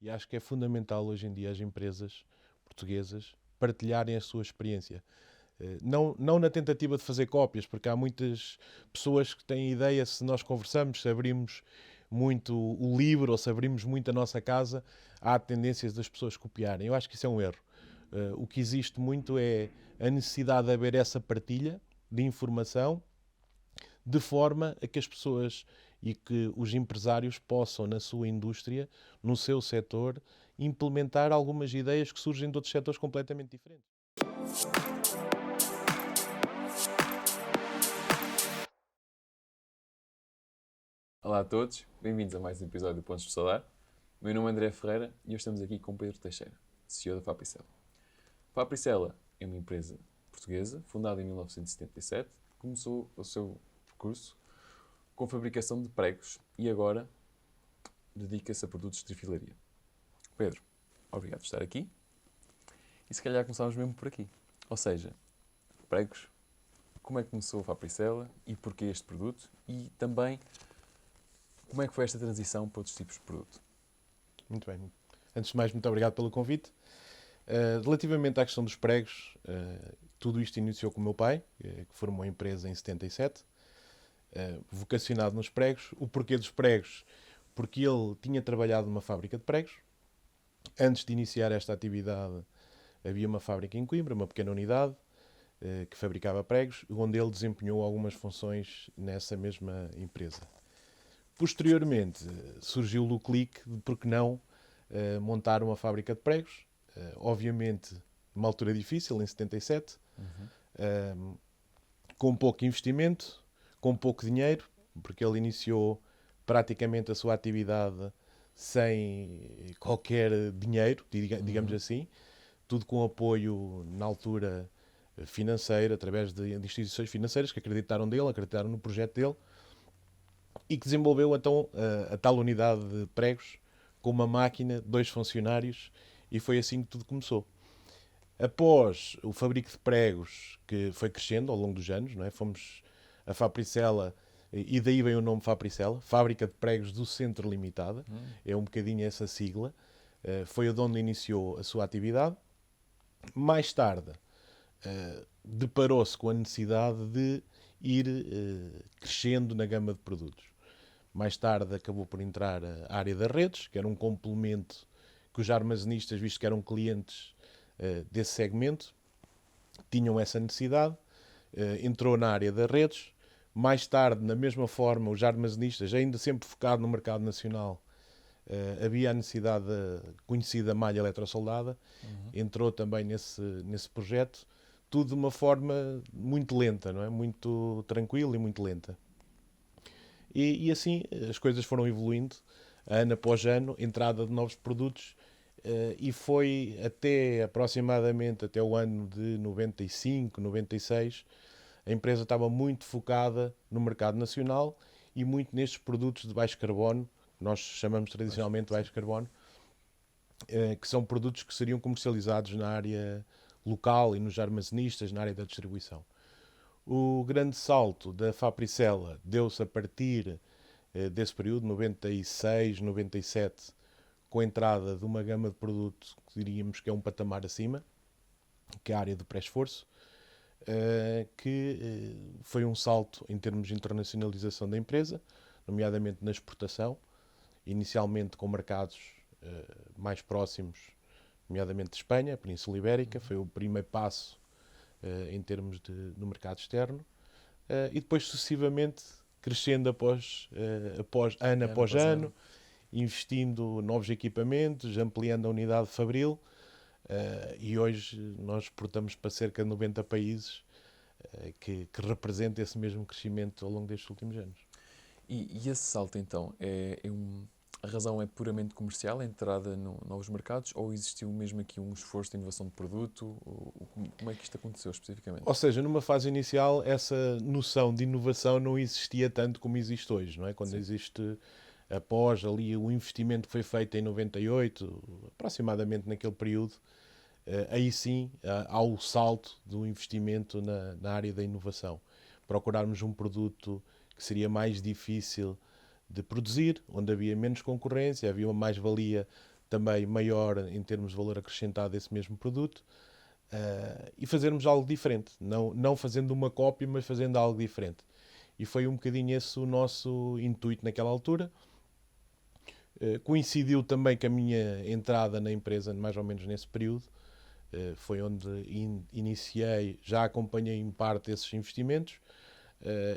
E acho que é fundamental hoje em dia as empresas portuguesas partilharem a sua experiência. Não na tentativa de fazer cópias, porque há muitas pessoas que têm ideia, se nós conversamos, se abrimos muito o livro ou se abrimos muito a nossa casa, há tendências das pessoas copiarem. Eu acho que isso é um erro. O que existe muito é a necessidade de haver essa partilha de informação, de forma a que as pessoas e que os empresários possam, na sua indústria, no seu setor, implementar algumas ideias que surgem de outros setores completamente diferentes. Olá a todos, bem-vindos a mais um episódio do Pontos de Saudade. O meu nome é André Ferreira e hoje estamos aqui com Pedro Teixeira, CEO da Fapricela. Fapricela é uma empresa portuguesa, fundada em 1977, que começou o seu percurso com fabricação de pregos e agora dedica-se a produtos de trifilaria. Pedro, obrigado por estar aqui e se calhar começamos mesmo por aqui. Ou seja, pregos, como é que começou a Fapricela e porquê este produto e também como é que foi esta transição para outros tipos de produto? Muito bem. Antes de mais, muito obrigado pelo convite. Relativamente à questão dos pregos, tudo isto iniciou com o meu pai, que formou a empresa em 77, vocacionado nos pregos. O porquê dos pregos? Porque ele tinha trabalhado numa fábrica de pregos. Antes de iniciar esta atividade, havia uma fábrica em Coimbra, uma pequena unidade, que fabricava pregos, onde ele desempenhou algumas funções nessa mesma empresa. Posteriormente, surgiu o clique de, por que não, montar uma fábrica de pregos. Obviamente, numa altura difícil, em 77, com pouco investimento, com pouco dinheiro, porque ele iniciou praticamente a sua atividade sem qualquer dinheiro, digamos assim, tudo com apoio, na altura, financeiro, através de instituições financeiras que acreditaram dele, acreditaram no projeto dele, e que desenvolveu então a tal unidade de pregos com uma máquina, 2 funcionários, e foi assim que tudo começou. Após o fabrico de pregos, que foi crescendo ao longo dos anos, não é? Fomos a Fapricela, e daí vem o nome Fapricela, Fábrica de Pregos do Centro Limitada, é um bocadinho essa sigla, foi onde iniciou a sua atividade. Mais tarde, deparou-se com a necessidade de ir crescendo na gama de produtos. Mais tarde acabou por entrar a área das redes, que era um complemento que os armazenistas, visto que eram clientes desse segmento, tinham essa necessidade. Entrou na área das redes. Mais tarde, na mesma forma, os armazenistas, ainda sempre focado no mercado nacional, havia a necessidade da conhecida malha eletrosoldada. Entrou também nesse projeto. Tudo de uma forma muito lenta, não é? Muito tranquila e muito lenta. E assim as coisas foram evoluindo, ano após ano, entrada de novos produtos, e foi até aproximadamente até o ano de 95, 96, a empresa estava muito focada no mercado nacional e muito nestes produtos de baixo carbono, que nós chamamos tradicionalmente de baixo carbono, que são produtos que seriam comercializados na área local e nos armazenistas, na área da distribuição. O grande salto da Fapricela deu-se a partir desse período, 96, 97, com a entrada de uma gama de produtos que diríamos que é um patamar acima, que é a área do pré-esforço, que foi um salto em termos de internacionalização da empresa, nomeadamente na exportação, inicialmente com mercados mais próximos, nomeadamente de Espanha, a Península Ibérica, foi o primeiro passo em termos no mercado externo, e depois sucessivamente crescendo ano após ano, investindo novos equipamentos, ampliando a unidade fabril, e hoje nós exportamos para cerca de 90 países, que representa esse mesmo crescimento ao longo destes últimos anos. E esse salto, então, a razão é puramente comercial, a entrada em novos mercados, ou existiu mesmo aqui um esforço de inovação de produto? Como é que isto aconteceu especificamente? Ou seja, numa fase inicial, essa noção de inovação não existia tanto como existe hoje, não é? Quando Sim. existe, após ali o investimento que foi feito em 98, aproximadamente naquele período, aí sim há o salto do investimento na área da inovação. Procurarmos um produto que seria mais difícil de produzir, onde havia menos concorrência, havia uma mais-valia também maior em termos de valor acrescentado desse mesmo produto, e fazermos algo diferente. Não fazendo uma cópia, mas fazendo algo diferente. E foi um bocadinho esse o nosso intuito naquela altura. Coincidiu também com a minha entrada na empresa, mais ou menos nesse período. Foi onde iniciei, já acompanhei em parte esses investimentos,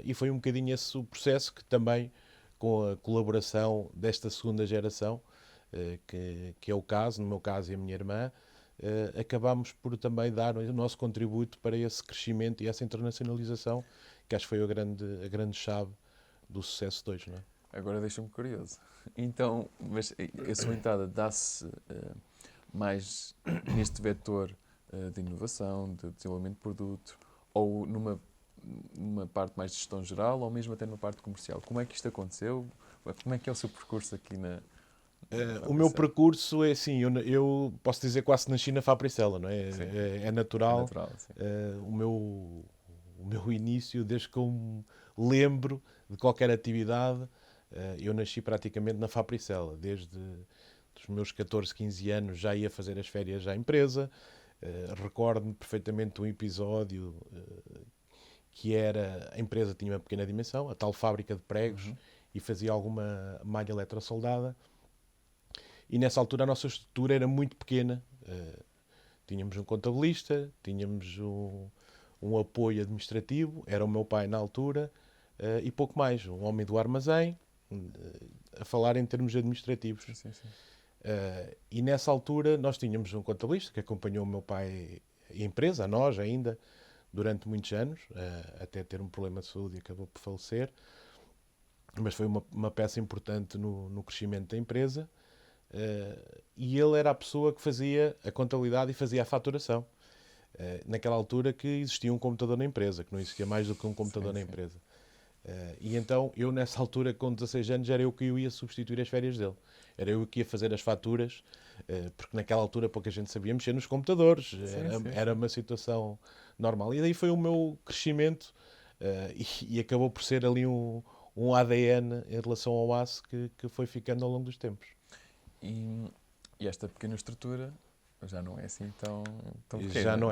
e foi um bocadinho esse o processo que também, com a colaboração desta segunda geração, que é o caso, no meu caso e a minha irmã, acabámos por também dar o nosso contributo para esse crescimento e essa internacionalização, que acho que foi a grande chave do sucesso de hoje, não é? Agora deixa-me curioso. Então, mas a sua entrada dá-se mais neste vetor de inovação, de desenvolvimento de produto, ou numa parte mais de gestão geral, ou mesmo até numa parte comercial? Como é que isto aconteceu? Como é que é o seu percurso aqui na O meu percurso é assim, eu posso dizer quase nasci na Fabricela, não é? Sim. É É natural. natural, sim. O meu início, desde que eu me lembro de qualquer atividade, eu nasci praticamente na Fabricela. Desde os meus 14, 15 anos já ia fazer as férias à empresa. Recordo-me perfeitamente um episódio que era, a empresa tinha uma pequena dimensão, a tal fábrica de pregos, e fazia alguma malha eletrosoldada. E nessa altura a nossa estrutura era muito pequena. Tínhamos um contabilista, tínhamos um apoio administrativo, era o meu pai na altura, e pouco mais. Um homem do armazém, a falar em termos administrativos. Sim. E nessa altura nós tínhamos um contabilista que acompanhou o meu pai e a empresa, a nós ainda, durante muitos anos, até ter um problema de saúde e acabou por falecer. Mas foi uma peça importante no crescimento da empresa. E ele era a pessoa que fazia a contabilidade e fazia a faturação. Naquela altura que existia um computador na empresa, que não existia mais do que um computador na empresa. E então, eu nessa altura, com 16 anos, era eu que ia substituir as férias dele. Era eu que ia fazer as faturas, porque naquela altura pouca gente sabia mexer nos computadores. Era uma situação normal. E daí foi o meu crescimento, e acabou por ser ali um ADN em relação ao aço que foi ficando ao longo dos tempos. E esta pequena estrutura já não é assim tão pequena. Já não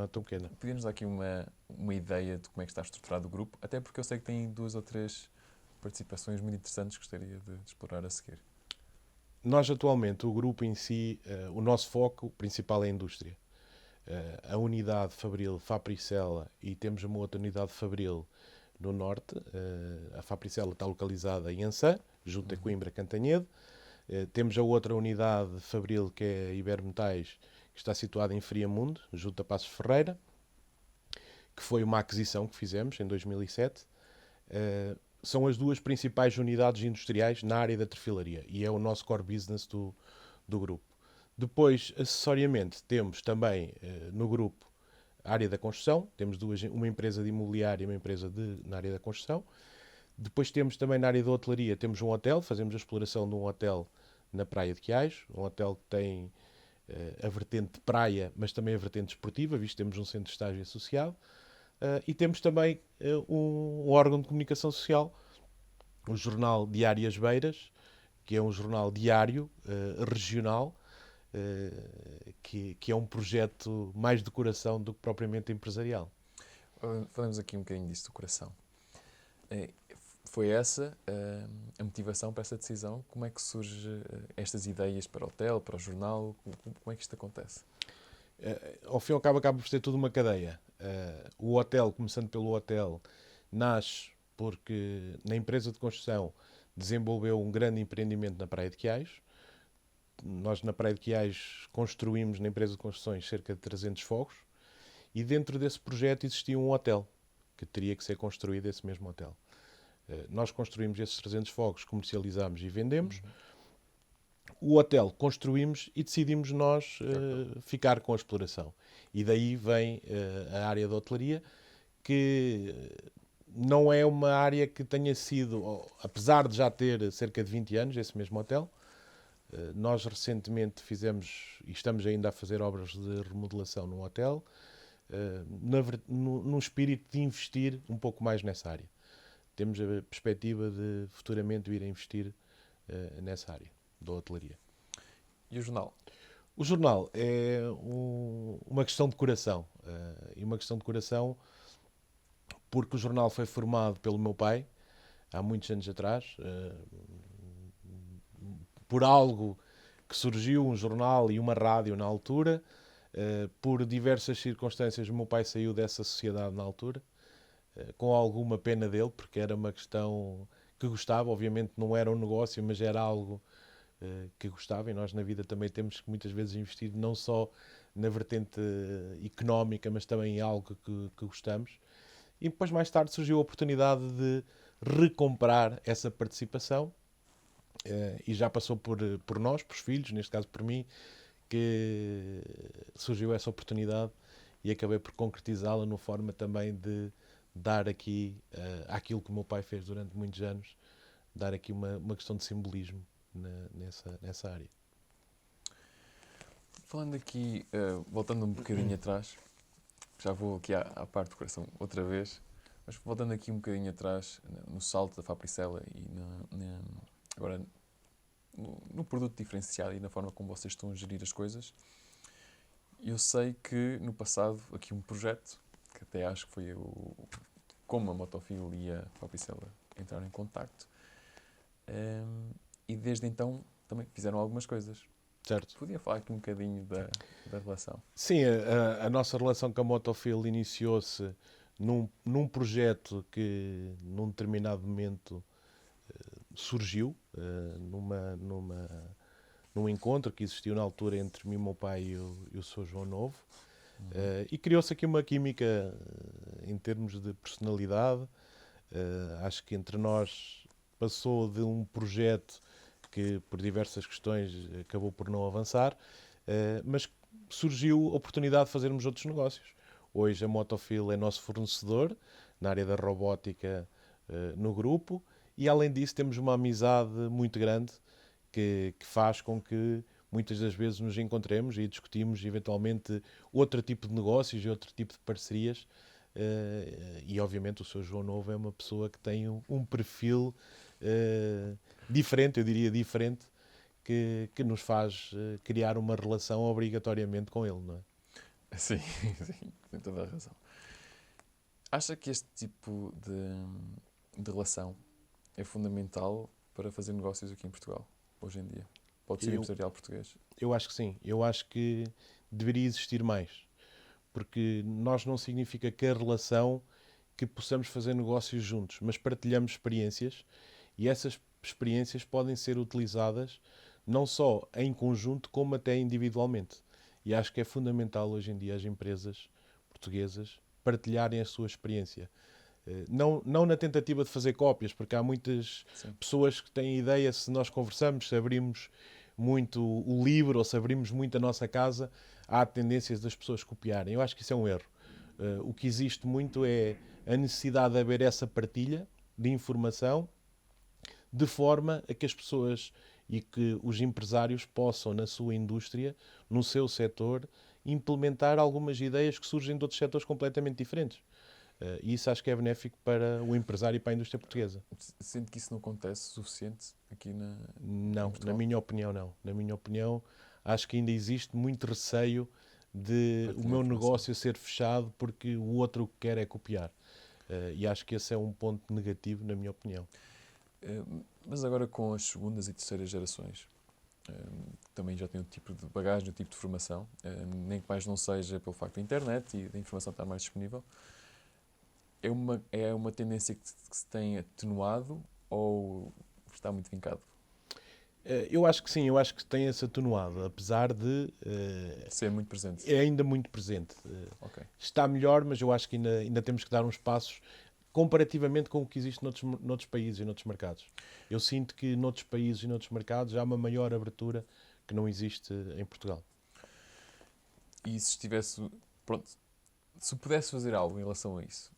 é tão pequena. Podíamos dar aqui uma ideia de como é que está estruturado o grupo, até porque eu sei que tem 2 ou 3 participações muito interessantes que gostaria de explorar a seguir. Nós atualmente, o grupo em si, o nosso foco principal é a indústria. A unidade Fabril, Fabricela, e temos uma outra unidade Fabril no norte. A Fabricela está localizada em Ançã, junto a Coimbra, Cantanhede. Temos a outra unidade Fabril, que é a Ibermetais, que está situada em Friamundo, junto a Passos Ferreira, que foi uma aquisição que fizemos em 2007. São as duas principais unidades industriais na área da tefilaria e é o nosso core business do grupo. Depois, acessoriamente, temos também no grupo a área da construção. Temos uma empresa de imobiliária e uma empresa na área da construção. Depois temos também na área da hotelaria, temos um hotel, fazemos a exploração de um hotel na Praia de Quiais, um hotel que tem a vertente de praia, mas também a vertente desportiva, visto que temos um centro de estágio associado. E temos também um órgão de comunicação social, o jornal Diário As Beiras, que é um jornal diário, regional, que é um projeto mais de coração do que propriamente empresarial. Falamos aqui um bocadinho disso do coração. Foi essa a motivação para essa decisão? Como é que surgem estas ideias para o hotel, para o jornal? Como é que isto acontece? Ao fim e ao cabo, acaba por ser tudo uma cadeia. O hotel, começando pelo hotel, nasce porque na empresa de construção desenvolveu um grande empreendimento na Praia de Quiais. Nós na Praia de Quiais construímos na empresa de construções cerca de 300 fogos e dentro desse projeto existia um hotel que teria que ser construído, esse mesmo hotel. Nós construímos esses 300 fogos, comercializámos e vendemos. O hotel construímos e decidimos nós ficar com a exploração. E daí vem a área da hotelaria, que não é uma área que tenha sido, apesar de já ter cerca de 20 anos, esse mesmo hotel. Nós recentemente fizemos, e estamos ainda a fazer obras de remodelação no hotel, no espírito de investir um pouco mais nessa área. Temos a perspectiva de futuramente vir a investir nessa área da hotelaria. E o jornal? O jornal é uma questão de coração. E uma questão de coração porque o jornal foi formado pelo meu pai há muitos anos atrás, por algo que surgiu, um jornal e uma rádio na altura. Por diversas circunstâncias, o meu pai saiu dessa sociedade na altura, com alguma pena dele, porque era uma questão que gostava. Obviamente não era um negócio, mas era algo que gostava, e nós na vida também temos que muitas vezes investir não só na vertente económica, mas também em algo que gostamos. E depois mais tarde surgiu a oportunidade de recomprar essa participação, e já passou por nós, por filhos, neste caso por mim, que surgiu essa oportunidade e acabei por concretizá-la numa forma também de dar aqui àquilo que o meu pai fez durante muitos anos, dar aqui uma questão de simbolismo nessa área. Falando aqui, voltando um bocadinho atrás, já vou aqui à parte do coração outra vez, mas voltando aqui um bocadinho atrás, no salto da Fapricela e agora no produto diferenciado e na forma como vocês estão a gerir as coisas, eu sei que no passado, aqui um projeto, que até acho que foi como a Motofil e a Fapricela entraram em contacto, e desde então também fizeram algumas coisas. Certo. Podia falar aqui um bocadinho da relação? Sim, a nossa relação com a Motofil iniciou-se num projeto que num determinado momento surgiu, num encontro que existiu na altura entre mim, o meu pai e o Sr. João Novo. E criou-se aqui uma química em termos de personalidade. Acho que entre nós passou de um projeto que por diversas questões acabou por não avançar, mas surgiu a oportunidade de fazermos outros negócios. Hoje a Motofil é nosso fornecedor na área da robótica no grupo, e além disso temos uma amizade muito grande que faz com que muitas das vezes nos encontremos e discutimos eventualmente outro tipo de negócios e outro tipo de parcerias. E obviamente o Sr. João Novo é uma pessoa que tem um perfil diferente, eu diria diferente, que nos faz criar uma relação obrigatoriamente com ele, não é? Sim, sim, tem toda a razão. Acha que este tipo de relação é fundamental para fazer negócios aqui em Portugal, hoje em dia? Pode ser empresarial português? Eu acho que sim. Eu acho que deveria existir mais. Porque nós não significa que a relação que possamos fazer negócios juntos, mas partilhamos experiências, e essas experiências podem ser utilizadas não só em conjunto, como até individualmente. E acho que é fundamental hoje em dia as empresas portuguesas partilharem a sua experiência. Não na tentativa de fazer cópias, porque há muitas pessoas que têm ideia, se nós conversamos, se abrimos muito o livro ou se abrimos muito a nossa casa, há tendências das pessoas copiarem. Eu acho que isso é um erro. O que existe muito é a necessidade de haver essa partilha de informação, de forma a que as pessoas e que os empresários possam, na sua indústria, no seu setor, implementar algumas ideias que surgem de outros setores completamente diferentes. E isso acho que é benéfico para o empresário e para a indústria portuguesa. Sente que isso não acontece o suficiente aqui Não, em Portugal? na minha opinião, não. Na minha opinião, acho que ainda existe muito receio de o meu negócio ser fechado porque o outro o que quer é copiar. E acho que esse é um ponto negativo, na minha opinião. Mas agora com as segundas e terceiras gerações, também já têm um tipo de bagagem, um tipo de formação, nem que mais não seja pelo facto da internet e da informação estar mais disponível, é uma tendência que se tem atenuado ou está muito vincado? Eu acho que sim, eu acho que tem esse atenuado, apesar de Ser muito presente. é ainda muito presente. Ok. Está melhor, mas eu acho que ainda temos que dar uns passos comparativamente com o que existe noutros países e noutros mercados. Eu sinto que noutros países e noutros mercados há uma maior abertura que não existe em Portugal. E se estivesse, pronto, se pudesse fazer algo em relação a isso,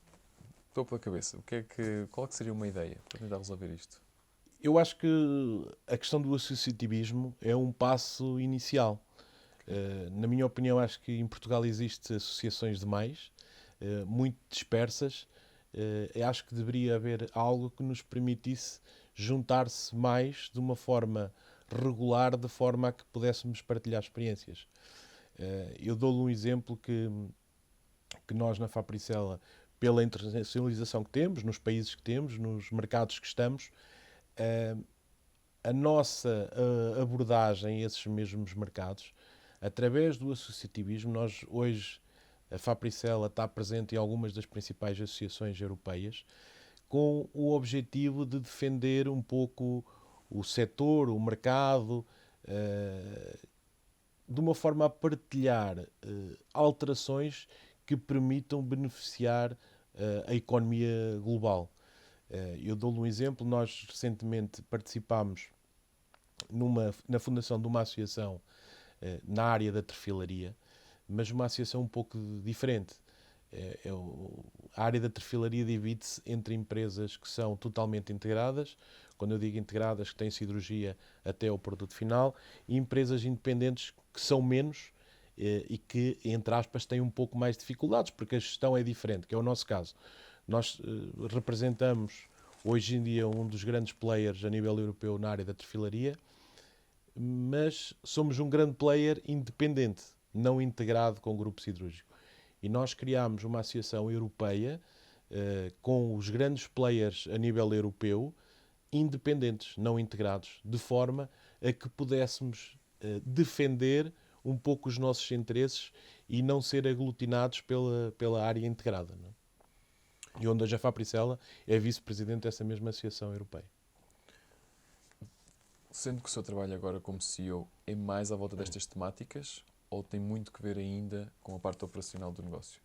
estou pela cabeça, qual é que seria uma ideia para tentar resolver isto? Eu acho que a questão do associativismo é um passo inicial. Na minha opinião, acho que em Portugal existem associações demais, muito dispersas. Acho que deveria haver algo que nos permitisse juntar-se mais de uma forma regular de forma a que pudéssemos partilhar experiências. Eu dou-lhe um exemplo que nós na Fapricela, pela internacionalização que temos, nos países que temos, nos mercados que estamos, a nossa abordagem a esses mesmos mercados, através do associativismo, nós hoje, a Fapricela está presente em algumas das principais associações europeias, com o objetivo de defender um pouco o setor, o mercado, de uma forma a partilhar alterações que permitam beneficiar a economia global. Eu dou-lhe um exemplo, nós recentemente participámos na fundação de uma associação na área da tefilaria, mas uma associação um pouco diferente. A área da tefilaria divide-se entre empresas que são totalmente integradas, quando eu digo integradas, que têm siderurgia até ao produto final, e empresas independentes que são menos e que, entre aspas, têm um pouco mais de dificuldades, porque a gestão é diferente, que é o nosso caso. Nós representamos, hoje em dia, um dos grandes players a nível europeu na área da tefilaria, mas somos um grande player independente, não integrado com o grupo siderúrgico. E nós criámos uma associação europeia com os grandes players a nível europeu, independentes, não integrados, de forma a que pudéssemos defender um pouco os nossos interesses e não ser aglutinados pela área integrada. Não é? E onde a Fapricela é vice-presidente dessa mesma associação europeia. Sendo que o seu trabalho agora como CEO é mais à volta destas temáticas ou tem muito que ver ainda com a parte operacional do negócio?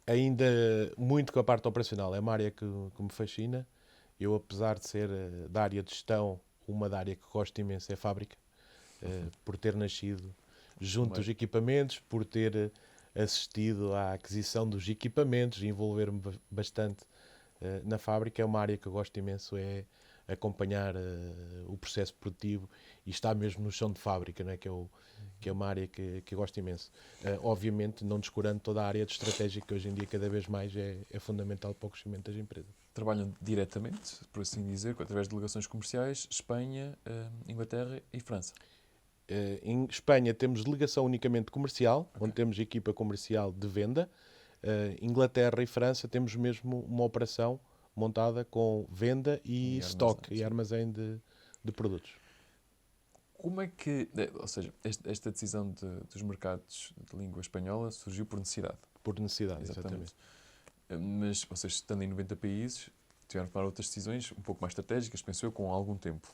Ainda muito com a parte operacional. É uma área que me fascina. Eu, apesar de ser da área de gestão, uma da área que gosto imenso é a fábrica, por ter nascido junto dos equipamentos, por ter assistido à aquisição dos equipamentos e envolver-me bastante na fábrica. É uma área que eu gosto imenso, é acompanhar o processo produtivo e estar mesmo no chão de fábrica, não é? Que é uma área que eu gosto imenso. Obviamente, não descurando toda a área de estratégia que hoje em dia cada vez mais é fundamental para o crescimento das empresas. Trabalham diretamente, por assim dizer, através de delegações comerciais, Espanha, Inglaterra e França. Em Espanha temos delegação unicamente comercial, onde temos equipa comercial de venda. Inglaterra e França temos mesmo uma operação montada com venda e stock e armazém de produtos. Como é que, ou seja, esta decisão dos mercados de língua espanhola surgiu por necessidade? Por necessidade, exatamente. Mas vocês, estando em 90 países, tiveram que tomar outras decisões um pouco mais estratégicas, penso eu, com algum tempo.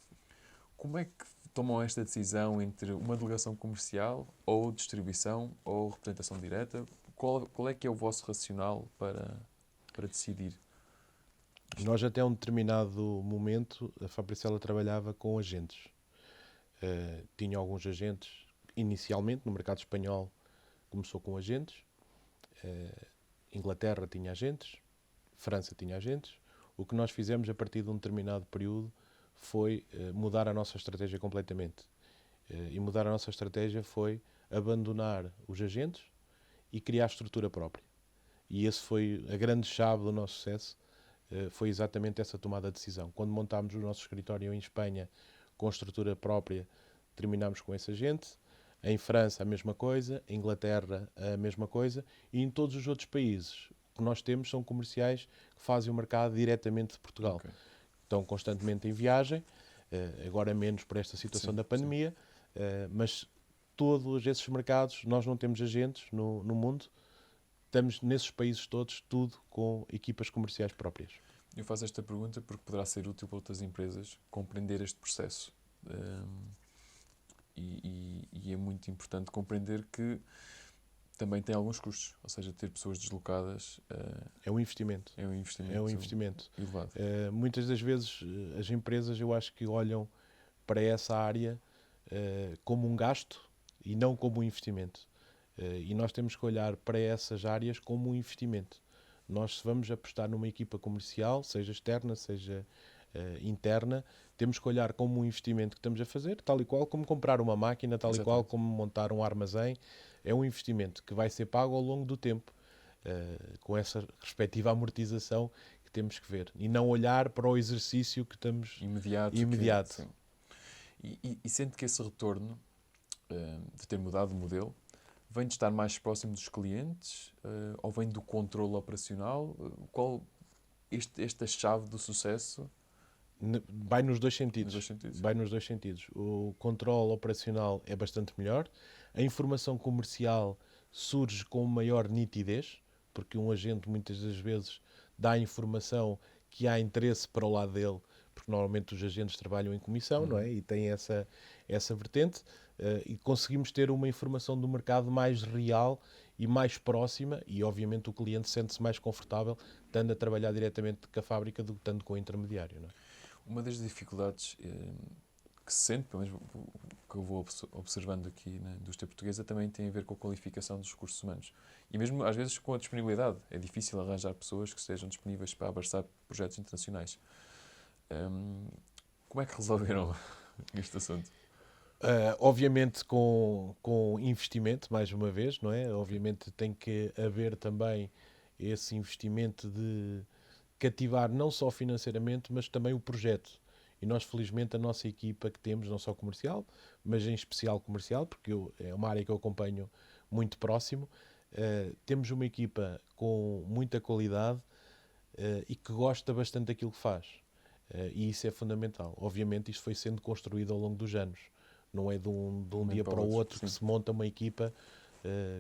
Como é que tomam esta decisão entre uma delegação comercial ou distribuição ou representação direta? Qual é que é o vosso racional para decidir? Nós, até um determinado momento, a Fapricela trabalhava com agentes. Tinha alguns agentes, inicialmente, no mercado espanhol, começou com agentes. Inglaterra tinha agentes, França tinha agentes. O que nós fizemos a partir de um determinado período foi mudar a nossa estratégia completamente. E mudar a nossa estratégia foi abandonar os agentes e criar estrutura própria. E esse foi a grande chave do nosso sucesso, foi exatamente essa tomada de decisão. Quando montámos o nosso escritório em Espanha com estrutura própria, terminámos com esse agente. Em França, a mesma coisa. Em Inglaterra, a mesma coisa. E em todos os outros países, o que nós temos são comerciais que fazem o mercado diretamente de Portugal. Okay. Estão constantemente em viagem, agora menos por esta situação da pandemia, mas todos esses mercados, nós não temos agentes no mundo, estamos nesses países todos, tudo com equipas comerciais próprias. Eu faço esta pergunta porque poderá ser útil para outras empresas compreender este processo. E é muito importante compreender que também tem alguns custos, ou seja, ter pessoas deslocadas é um investimento. É um investimento. É um investimento elevado. Muitas das vezes as empresas, eu acho que olham para essa área como um gasto e não como um investimento. E nós temos que olhar para essas áreas como um investimento. Nós, se vamos apostar numa equipa comercial, seja externa, seja interna, temos que olhar como um investimento que estamos a fazer, tal e qual como comprar uma máquina, tal Exatamente. E qual como montar um armazém. É um investimento que vai ser pago ao longo do tempo, com essa respectiva amortização que temos que ver. E não olhar para o exercício que estamos imediato. Imediato. E sente que esse retorno de ter mudado o modelo vem de estar mais próximo dos clientes ou vem do controle operacional? Qual esta chave do sucesso? Vai nos dois Nos sentidos. dois sentidos. Vai nos dois sentidos. O controle operacional é bastante melhor. A informação comercial surge com maior nitidez, porque um agente muitas das vezes dá a informação que há interesse para o lado dele, porque normalmente os agentes trabalham em comissão, não é? E têm essa vertente. E conseguimos ter uma informação do mercado mais real e mais próxima, e obviamente o cliente sente-se mais confortável estando a trabalhar diretamente com a fábrica do que estando com o intermediário, não é? Uma das dificuldades que se sente, pelo menos que eu vou observando aqui na indústria portuguesa, também tem a ver com a qualificação dos recursos humanos. E mesmo, às vezes, com a disponibilidade. É difícil arranjar pessoas que estejam disponíveis para abraçar projetos internacionais. Como é que resolveram este assunto? Obviamente com investimento, mais uma vez, não é? Obviamente tem que haver também esse investimento de cativar não só financeiramente, mas também o projeto. E nós, felizmente, a nossa equipa que temos, não só comercial, mas em especial comercial, porque é uma área que eu acompanho muito próximo, temos uma equipa com muita qualidade e que gosta bastante daquilo que faz. E isso é fundamental. Obviamente, isto foi sendo construído ao longo dos anos. Não é de um dia para o outro que se monta uma equipa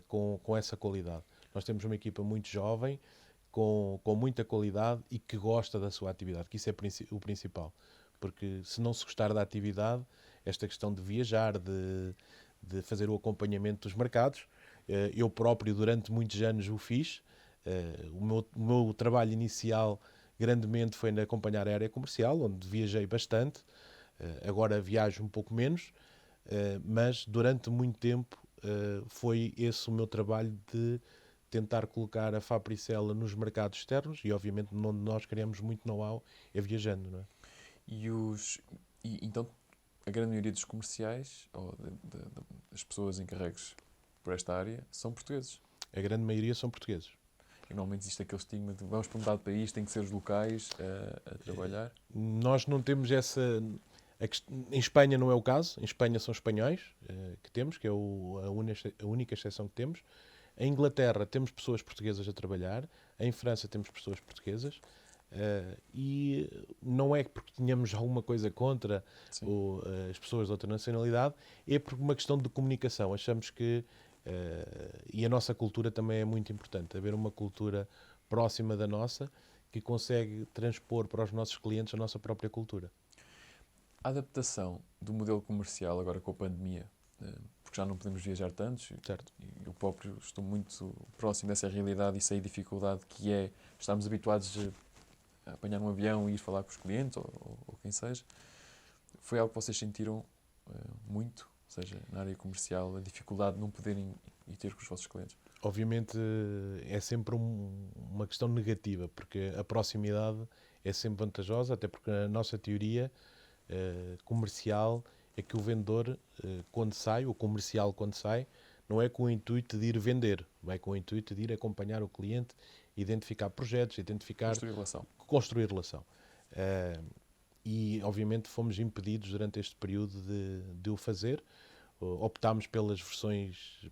com essa qualidade. Nós temos uma equipa muito jovem, com muita qualidade e que gosta da sua atividade, que isso é o principal. Porque se não se gostar da atividade, esta questão de viajar, de fazer o acompanhamento dos mercados, eu próprio durante muitos anos o fiz. O meu trabalho inicial grandemente foi na companhia aérea comercial, onde viajei bastante. Agora viajo um pouco menos, mas durante muito tempo foi esse o meu trabalho de tentar colocar a Fapricela nos mercados externos e obviamente onde nós queremos muito know-how é viajando, não é? Então a grande maioria dos comerciais ou das pessoas encarregues por esta área são portugueses. A grande maioria são portugueses. E normalmente existe aquele estigma de vamos para um dado país, tem que ser os locais a trabalhar. Nós não temos essa... Em Espanha não é o caso. Em Espanha são espanhóis que temos, que é a única exceção que temos. Em Inglaterra temos pessoas portuguesas a trabalhar. Em França temos pessoas portuguesas. E não é porque tenhamos alguma coisa contra as pessoas de outra nacionalidade, é por uma questão de comunicação. Achamos que, e a nossa cultura também é muito importante, haver uma cultura próxima da nossa que consegue transpor para os nossos clientes a nossa própria cultura. A adaptação do modelo comercial agora com a pandemia, porque já não podemos viajar tantos, Certo. e eu próprio estou muito próximo dessa realidade e sei a dificuldade que é estarmos habituados a apanhar um avião e ir falar com os clientes ou quem seja. Foi algo que vocês sentiram muito, ou seja, na área comercial, a dificuldade de não poderem ir ter com os vossos clientes? Obviamente é sempre uma questão negativa, porque a proximidade é sempre vantajosa, até porque a nossa teoria comercial é que o vendedor, quando sai, o comercial quando sai, não é com o intuito de ir vender, vai com o intuito de ir acompanhar o cliente, identificar projetos, construir relação. E, obviamente, fomos impedidos durante este período de o fazer. Optámos pelas versões,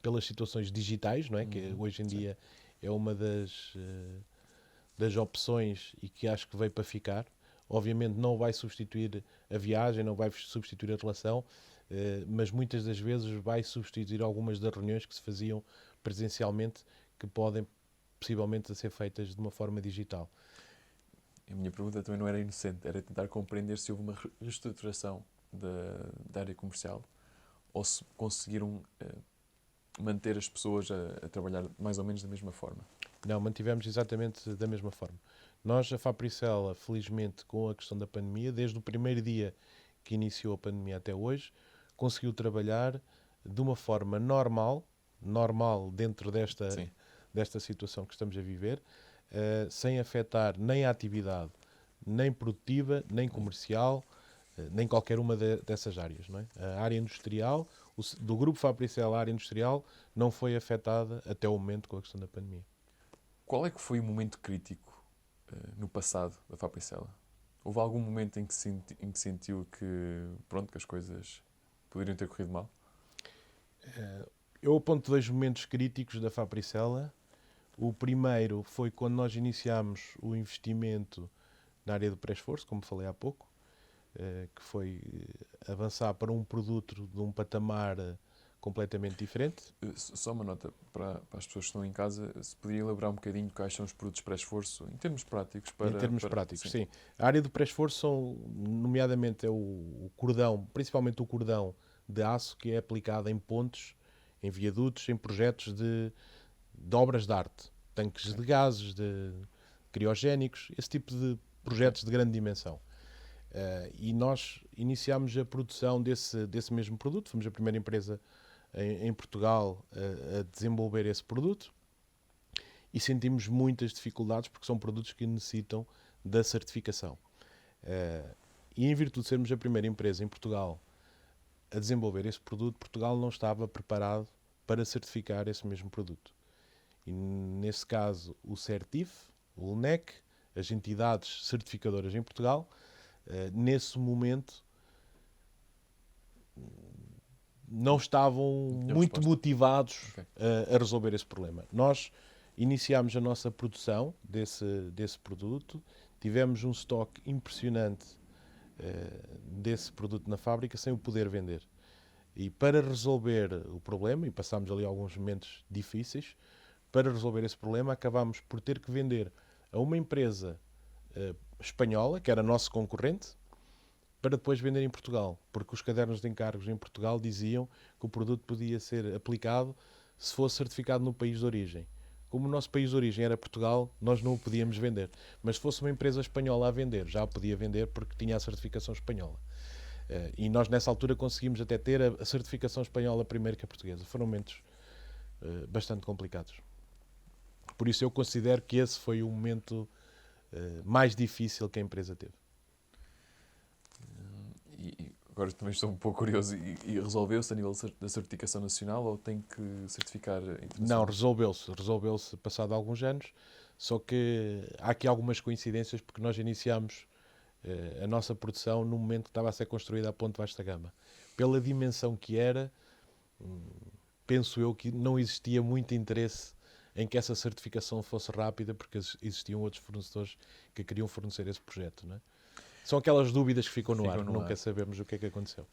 pelas situações digitais, não é? Que hoje em dia é uma das opções e que acho que veio para ficar. Obviamente não vai substituir a viagem, não vai substituir a relação, mas muitas das vezes vai substituir algumas das reuniões que se faziam presencialmente, que podem possivelmente ser feitas de uma forma digital. A minha pergunta também não era inocente, era tentar compreender se houve uma reestruturação da área comercial ou se conseguiram manter as pessoas a trabalhar mais ou menos da mesma forma. Não, mantivemos exatamente da mesma forma. Nós, a Fapricela, felizmente, com a questão da pandemia, desde o primeiro dia que iniciou a pandemia até hoje, conseguiu trabalhar de uma forma normal dentro desta situação que estamos a viver, sem afetar nem a atividade, nem produtiva, nem comercial, nem qualquer uma dessas áreas. Não é? A área industrial, do grupo Fapricela, a área industrial, não foi afetada até o momento com a questão da pandemia. Qual é que foi o momento crítico no passado da Fapricela? Houve algum momento em que, em que sentiu que, pronto, que as coisas poderiam ter corrido mal? Eu aponto dois momentos críticos da Fapricela. O primeiro foi quando nós iniciámos o investimento na área do pré-esforço, como falei há pouco, que foi avançar para um produto de um patamar completamente diferente. Só uma nota para as pessoas que estão em casa, se podia elaborar um bocadinho quais são os produtos pré-esforço, em termos práticos, Em termos práticos, sim. sim. A área do pré-esforço são, nomeadamente, é o cordão, principalmente o cordão de aço que é aplicado em pontes, em viadutos, em projetos de obras de arte, tanques Ok. de gases, de criogénicos, esse tipo de projetos de grande dimensão. E nós iniciámos a produção desse mesmo produto, fomos a primeira empresa em Portugal a desenvolver esse produto e sentimos muitas dificuldades porque são produtos que necessitam da certificação. E em virtude de sermos a primeira empresa em Portugal a desenvolver esse produto, Portugal não estava preparado para certificar esse mesmo produto. E nesse caso, o CERTIF, o LNEC, as entidades certificadoras em Portugal, nesse momento não estavam Não tinham muito resposta. motivados Ok. a resolver esse problema. Nós iniciámos a nossa produção desse produto, tivemos um estoque impressionante desse produto na fábrica sem o poder vender. E para resolver o problema, e passámos ali alguns momentos difíceis, para resolver esse problema acabámos por ter que vender a uma empresa espanhola, que era nosso concorrente, para depois vender em Portugal, porque os cadernos de encargos em Portugal diziam que o produto podia ser aplicado se fosse certificado no país de origem. Como o nosso país de origem era Portugal, nós não o podíamos vender. Mas se fosse uma empresa espanhola a vender, já o podia vender porque tinha a certificação espanhola. E nós nessa altura conseguimos até ter a certificação espanhola primeiro que a portuguesa. Foram momentos bastante complicados. Por isso eu considero que esse foi o momento mais difícil que a empresa teve. E agora também estou um pouco curioso. E resolveu-se a nível da certificação nacional ou tem que certificar Não, internacional? resolveu-se passado alguns anos, só que há aqui algumas coincidências porque nós iniciámos a nossa produção no momento que estava a ser construída a Ponte Vasta Gama. Pela dimensão que era, penso eu que não existia muito interesse em que essa certificação fosse rápida porque existiam outros fornecedores que queriam fornecer esse projeto. Não é? São aquelas dúvidas que ficam no ar, Ficam no nunca ar. sabemos o que é que aconteceu.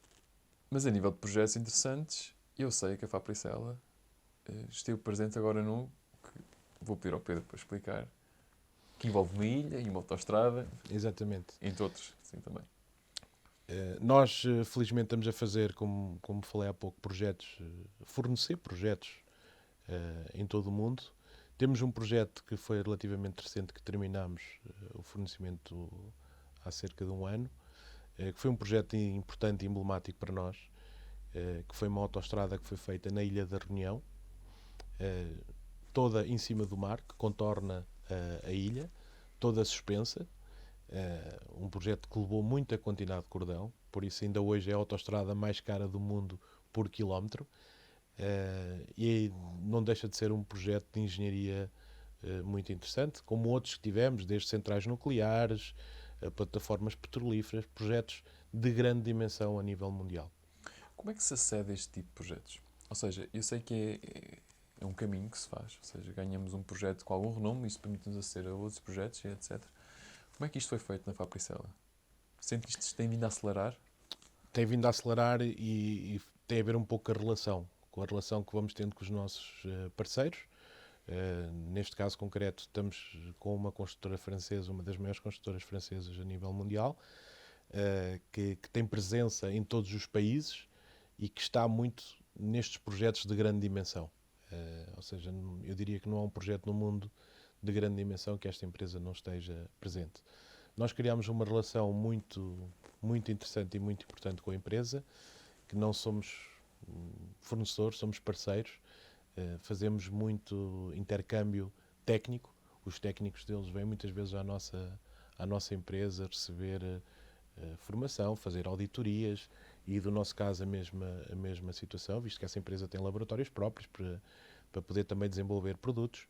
Mas a nível de projetos interessantes, eu sei que a Fapricela esteve presente agora num, que vou pedir ao Pedro para explicar, que envolve uma ilha e uma autoestrada, Exatamente. entre outros, sim, também. Nós, felizmente, estamos a fazer, como falei há pouco, fornecer projetos em todo o mundo. Temos um projeto que foi relativamente recente, que terminamos o fornecimento há cerca de um ano, que foi um projeto importante e emblemático para nós, que foi uma autoestrada que foi feita na Ilha da Reunião, toda em cima do mar, que contorna a ilha, toda suspensa. Um projeto que levou muita quantidade de cordão, por isso ainda hoje é a autoestrada mais cara do mundo por quilómetro. E não deixa de ser um projeto de engenharia muito interessante, como outros que tivemos, desde centrais nucleares, plataformas petrolíferas, projetos de grande dimensão a nível mundial. Como é que se acede a este tipo de projetos? Ou seja, eu sei que é um caminho que se faz, ou seja, ganhamos um projeto com algum renome, isso permite-nos aceder a outros projetos e etc. Como é que isto foi feito na Fapricela? Sente que isto tem vindo a acelerar? Tem vindo a acelerar e tem a ver um pouco com a relação que vamos tendo com os nossos parceiros. Neste caso concreto, estamos com uma construtora francesa, uma das maiores construtoras francesas a nível mundial, que tem presença em todos os países e que está muito nestes projetos de grande dimensão. Ou seja, eu diria que não há um projeto no mundo de grande dimensão que esta empresa não esteja presente. Nós criámos uma relação muito interessante e muito importante com a empresa, que não somos fornecedores, somos parceiros, fazemos muito intercâmbio técnico, os técnicos deles vêm muitas vezes à nossa empresa receber formação, fazer auditorias e do nosso caso a mesma situação, visto que essa empresa tem laboratórios próprios para poder também desenvolver produtos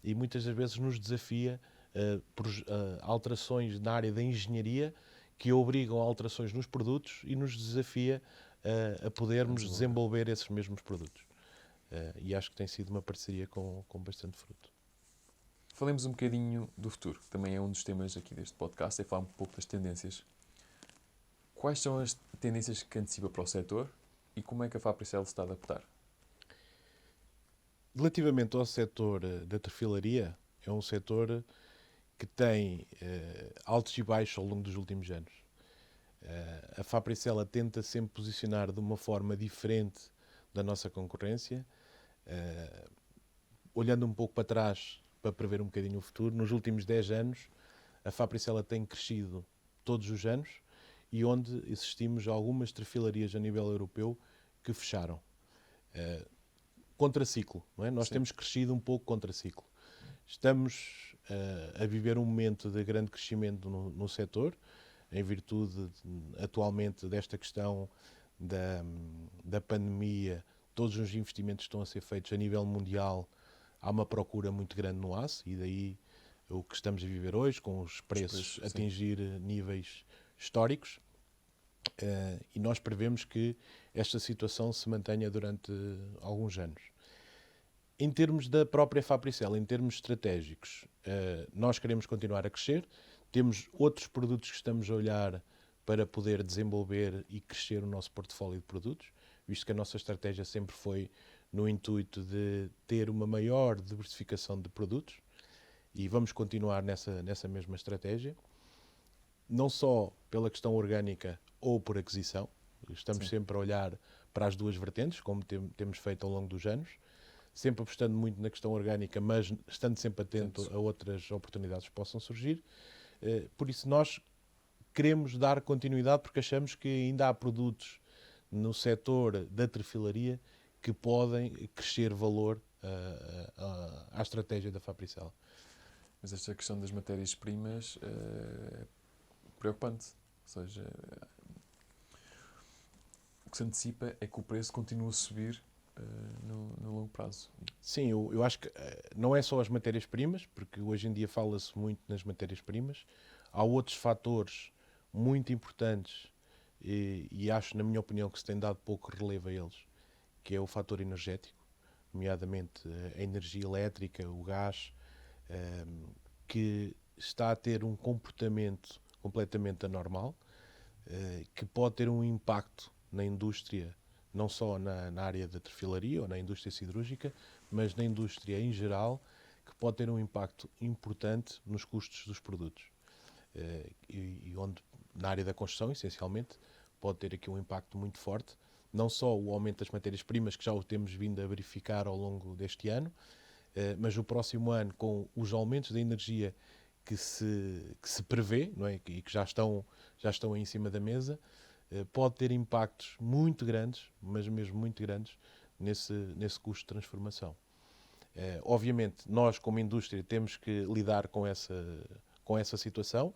e muitas das vezes nos desafia alterações na área da engenharia que obrigam a alterações nos produtos e nos desafia a podermos desenvolver esses mesmos produtos. E acho que tem sido uma parceria com bastante fruto. Falemos um bocadinho do futuro, que também é um dos temas aqui deste podcast, é falar um pouco das tendências. Quais são as tendências que antecipa para o setor e como é que a Fabricel se está a adaptar? Relativamente ao setor da tefilaria, é um setor que tem altos e baixos ao longo dos últimos anos. A Fabricel tenta sempre posicionar de uma forma diferente da nossa concorrência, olhando um pouco para trás para prever um bocadinho o futuro. Nos últimos 10 anos, a Fabricel tem crescido todos os anos e onde existimos algumas trefilarias a nível europeu que fecharam. Contraciclo, não é? Nós temos crescido um pouco contraciclo. Estamos a viver um momento de grande crescimento no setor, em virtude, atualmente, desta questão da pandemia. Todos os investimentos estão a ser feitos a nível mundial. Há uma procura muito grande no aço e daí o que estamos a viver hoje, com os preços a atingir níveis históricos. E nós prevemos que esta situação se mantenha durante alguns anos. Em termos da própria Fabricel, em termos estratégicos, nós queremos continuar a crescer. Temos outros produtos que estamos a olhar para poder desenvolver e crescer o nosso portfólio de produtos, visto que a nossa estratégia sempre foi no intuito de ter uma maior diversificação de produtos e vamos continuar nessa mesma estratégia, não só pela questão orgânica ou por aquisição. Estamos sempre a olhar para as duas vertentes, como temos feito ao longo dos anos, sempre apostando muito na questão orgânica, mas estando sempre atento a outras oportunidades que possam surgir. Por isso nós queremos dar continuidade porque achamos que ainda há produtos no setor da trefilaria que podem crescer valor à estratégia da Fabricel. Mas esta questão das matérias-primas é preocupante. Ou seja, o que se antecipa é que o preço continua a subir no longo prazo. Sim, eu acho que não é só as matérias-primas, porque hoje em dia fala-se muito nas matérias-primas. Há outros fatores muito importantes e acho, na minha opinião, que se tem dado pouco relevo a eles, que é o fator energético, nomeadamente a energia elétrica, o gás, que está a ter um comportamento completamente anormal, que pode ter um impacto na indústria, não só na área da trefilaria ou na indústria siderúrgica, mas na indústria em geral, que pode ter um impacto importante nos custos dos produtos. E onde, na área da construção, essencialmente, pode ter aqui um impacto muito forte, não só o aumento das matérias-primas, que já o temos vindo a verificar ao longo deste ano, mas o próximo ano, com os aumentos da energia que se prevê, não é? E que já estão em cima da mesa, pode ter impactos muito grandes, mas mesmo muito grandes, nesse custo de transformação. Obviamente, nós como indústria temos que lidar com essa situação,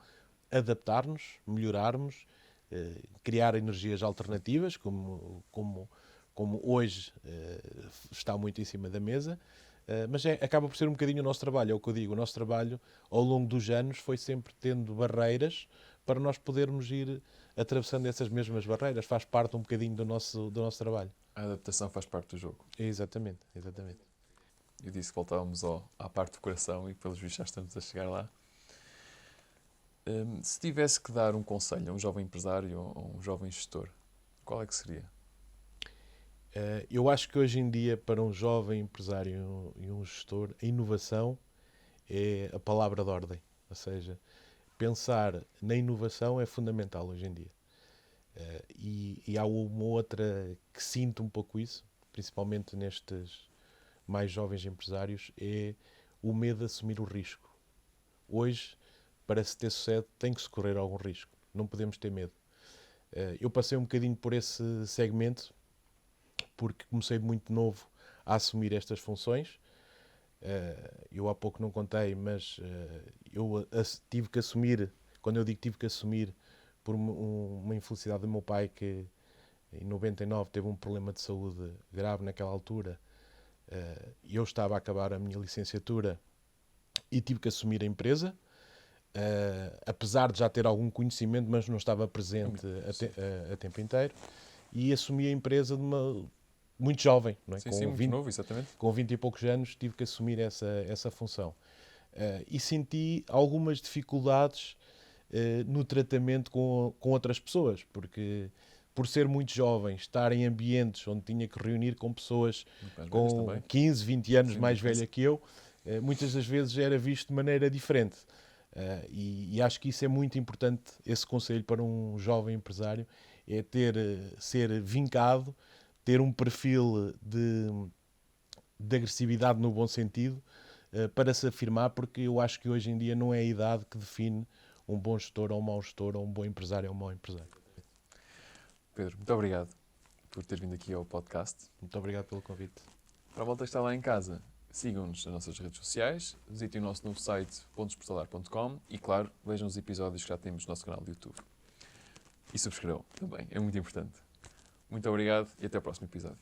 adaptar-nos, melhorarmos, criar energias alternativas, como hoje está muito em cima da mesa, mas acaba por ser um bocadinho o nosso trabalho, é o que eu digo, o nosso trabalho ao longo dos anos foi sempre tendo barreiras para nós podermos ir atravessando essas mesmas barreiras, faz parte um bocadinho do nosso trabalho. A adaptação faz parte do jogo. Exatamente. Eu disse que voltávamos à parte do coração e pelos vistos já estamos a chegar lá. Se tivesse que dar um conselho a um jovem empresário ou a um jovem gestor, qual é que seria? Eu acho que hoje em dia, para um jovem empresário e um gestor, a inovação é a palavra de ordem. Ou seja, pensar na inovação é fundamental hoje em dia. E há uma outra que sinto um pouco isso, principalmente nestes mais jovens empresários, é o medo de assumir o risco. Hoje, para se ter sucesso, tem que se correr algum risco. Não podemos ter medo. Eu passei um bocadinho por esse segmento, porque comecei muito novo a assumir estas funções. Eu há pouco não contei, mas eu tive que assumir, quando eu digo tive que assumir, por uma infelicidade do meu pai, que em 99 teve um problema de saúde grave naquela altura, eu estava a acabar a minha licenciatura e tive que assumir a empresa. apesar de já ter algum conhecimento, mas não estava presente a tempo inteiro, e assumi a empresa muito jovem, não é? Sim, sim, muito novo, exatamente. Com 20 e poucos anos tive que assumir essa função. E senti algumas dificuldades no tratamento com outras pessoas, porque por ser muito jovem, estar em ambientes onde tinha que reunir com pessoas com 15, 20 anos mais velha que eu, muitas das vezes era visto de maneira diferente. E acho que isso é muito importante, esse conselho para um jovem empresário, é ser vincado, ter um perfil de agressividade no bom sentido, para se afirmar, porque eu acho que hoje em dia não é a idade que define um bom gestor ou um mau gestor, ou um bom empresário ou um mau empresário. Pedro, muito obrigado por ter vindo aqui ao podcast. Muito obrigado pelo convite. Para a volta que está lá em casa, sigam-nos nas nossas redes sociais, visitem o nosso novo site pontosportalar.com e, claro, vejam os episódios que já temos no nosso canal do YouTube. E subscrevam também, é muito importante. Muito obrigado e até ao próximo episódio.